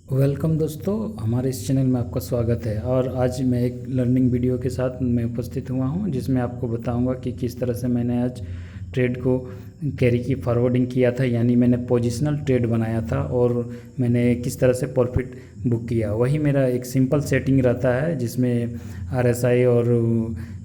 Welcome दोस्तों, हमारे इस चैनल में आपका स्वागत है। और आज मैं एक लर्निंग वीडियो के साथ मैं उपस्थित हुआ हूं, जिसमें आपको बताऊंगा कि किस तरह से मैंने आज ट्रेड को कैरी की फॉरवर्डिंग किया था, यानी मैंने पोजिशनल ट्रेड बनाया था और मैंने किस तरह से प्रॉफिट बुक किया। वही मेरा एक सिंपल सेटिंग रहता है जिसमें RSI और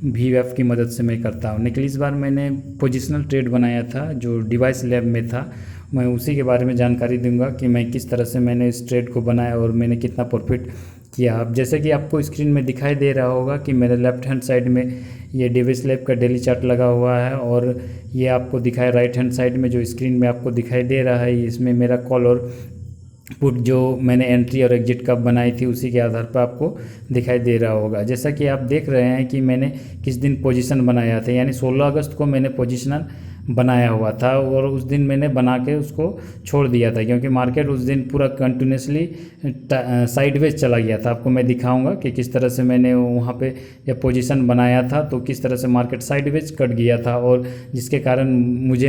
VWAP की मदद से मैं करता हूँ। लेकिन इस बार मैंने पोजिशनल ट्रेड बनाया था जो डिवाइस लैब में था। मैं उसी के बारे में जानकारी दूंगा कि मैं किस तरह से मैंने इस ट्रेड को बनाया और मैंने कितना प्रॉफिट किया। अब जैसे कि आपको स्क्रीन में दिखाई दे रहा होगा कि मेरे लेफ्ट हैंड साइड में ये डिवाइस लैब का डेली चार्ट लगा हुआ है, और ये आपको दिखाए राइट हैंड साइड में जो स्क्रीन में आपको दिखाई दे रहा है, इसमें मेरा कॉल और पुट जो मैंने एंट्री और एग्जिट कब बनाई थी उसी के आधार पर आपको दिखाई दे रहा होगा। जैसा कि आप देख रहे हैं कि मैंने किस दिन पोजीशन बनाया था, यानी 16 अगस्त को मैंने पोजीशन बनाया हुआ था और उस दिन मैंने बना के उसको छोड़ दिया था, क्योंकि मार्केट उस दिन पूरा कंटिन्यूसली साइडवेज चला गया था। आपको मैं दिखाऊंगा कि किस तरह से मैंने वहाँ पे जब पोजीशन बनाया था तो किस तरह से मार्केट साइडवेज कट गया था, और जिसके कारण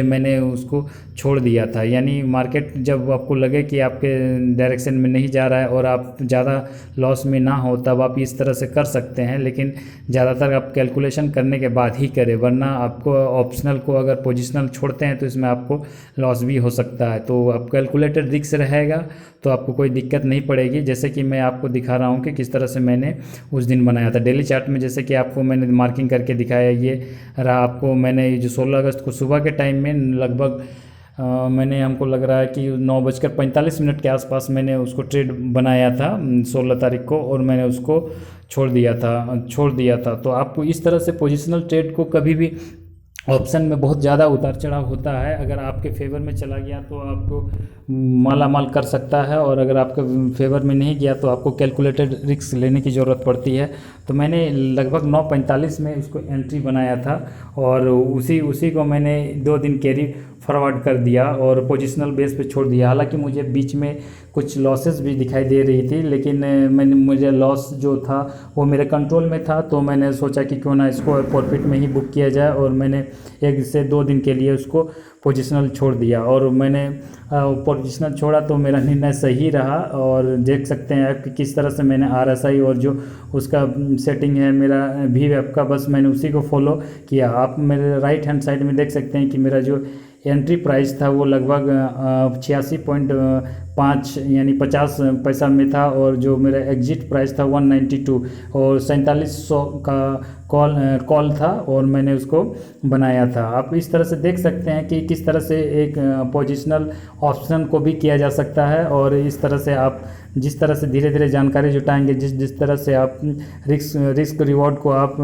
मैंने उसको छोड़ दिया था। यानी मार्केट जब आपको लगे कि आपके डायरेक्शन में नहीं जा रहा है और आप ज़्यादा लॉस में ना हो, तब आप इस तरह से कर सकते हैं, लेकिन ज़्यादातर आप कैलकुलेशन करने के बाद ही करें, वरना आपको ऑप्शनल को अगर पोजिशनल छोड़ते हैं तो इसमें आपको लॉस भी हो सकता है। तो आप कैलकुलेटेड रिस्क रहेगा तो आपको कोई दिक्कत नहीं पड़ेगी। जैसे कि मैं आपको दिखा रहा हूँ कि किस तरह से मैंने उस दिन बनाया था डेली चार्ट में। जैसे कि आपको मैंने मार्किंग करके दिखाया, ये रहा। आपको मैंने जो 16 अगस्त को सुबह के टाइम में लगभग मैंने हमको लग रहा है कि 9:45 के आसपास मैंने उसको ट्रेड बनाया था 16 तारीख को, और मैंने उसको छोड़ दिया था। तो आपको इस तरह से पोजिशनल ट्रेड को कभी भी ऑप्शन में बहुत ज़्यादा उतार चढ़ाव होता है। अगर आपके फेवर में चला गया तो आपको माला माल कर सकता है, और अगर आपके फेवर में नहीं गया तो आपको कैलकुलेटेड रिस्क लेने की ज़रूरत पड़ती है। तो मैंने लगभग 9:45 में उसको एंट्री बनाया था, और उसी को मैंने 2 दिन कैरी फॉरवर्ड कर दिया और पोजिशनल बेस पे छोड़ दिया। हालांकि मुझे बीच में कुछ लॉसेस भी दिखाई दे रही थी, लेकिन मुझे लॉस जो था वो मेरे कंट्रोल में था, तो मैंने सोचा कि क्यों ना इसको प्रॉफिट में ही बुक किया जाए, और मैंने 1 से 2 दिन के लिए उसको पोजिशनल छोड़ दिया। और मैंने पोजिशनल छोड़ा तो मेरा निर्णय सही रहा। और देख सकते हैं आप कि किस तरह से मैंने RSI और जो उसका सेटिंग है मेरा VWAP का, बस मैंने उसी को फॉलो किया। आप मेरे राइट हैंड साइड में देख सकते हैं कि मेरा जो एंट्री प्राइस था वो लगभग 86.5 यानी 50 पैसा में था, और जो मेरा एग्जिट प्राइस था 192 और 4700 का कॉल था, और मैंने उसको बनाया था। आप इस तरह से देख सकते हैं कि किस तरह से एक पोजिशनल ऑप्शन को भी किया जा सकता है। और इस तरह से आप जिस तरह से धीरे धीरे जानकारी जुटाएंगे, जिस तरह से आप रिस्क रिवॉर्ड को आप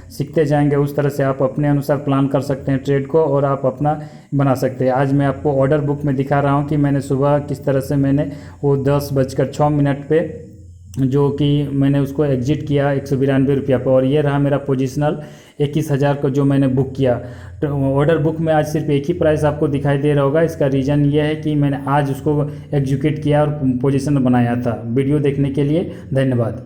सीखते जाएंगे, उस तरह से आप अपने अनुसार प्लान कर सकते हैं ट्रेड को, और आप अपना बना सकते हैं। आज मैं आपको ऑर्डर बुक में दिखा रहा हूं कि मैंने सुबह किस तरह से मैंने वो 10:06 पे जो कि मैंने उसको एग्जिट किया 192 रुपया पर, और ये रहा मेरा पोजिशनल 21,000 को जो मैंने बुक किया। तो ऑर्डर बुक में आज सिर्फ एक ही प्राइस आपको दिखाई दे रहा होगा। इसका रीज़न ये है कि मैंने आज उसको एग्जीक्यूट किया और पोजीशन बनाया था। वीडियो देखने के लिए धन्यवाद।